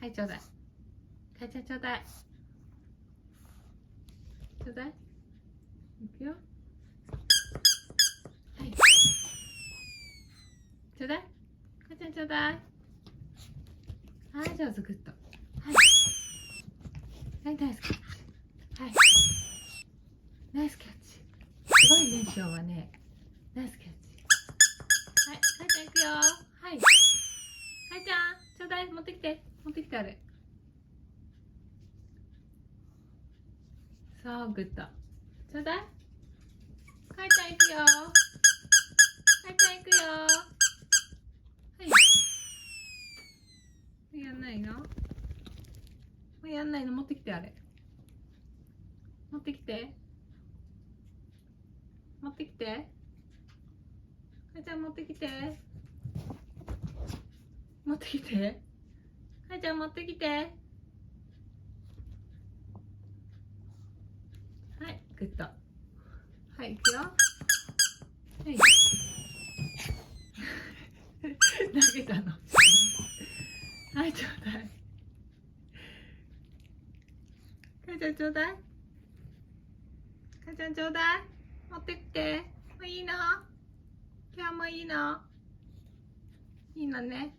はい、ちょうだい。かいちゃんちょうだい。ちょうだい。いくよ。はい。ちょうだい。かいちゃんちょうだい。はい、上手、グッド。はい。はい、ナイスキャッチ。はい。ナイスキャッチ。すごいね、今日はね。ナイスキャッチ。はい、かいちゃんいくよ。はい。かいちゃん、ちょうだい。持ってきて。持ってきてある。そう、グッド。ちょうだい。かいちゃんいくよ。かいちゃんいくよ。はい。もうやんないの？もうやんないの？持ってきてあれ。持ってきて。持ってきて。かいちゃん持ってきて。持ってきて。かいちゃん持ってきて。はい、グッド。はい、いくよ。はい。投げたの。はい、ちょうだい。かいちゃんちょうだい。かいちゃんちょうだい。持ってきて。もういいの？今日もいいの？いいのね。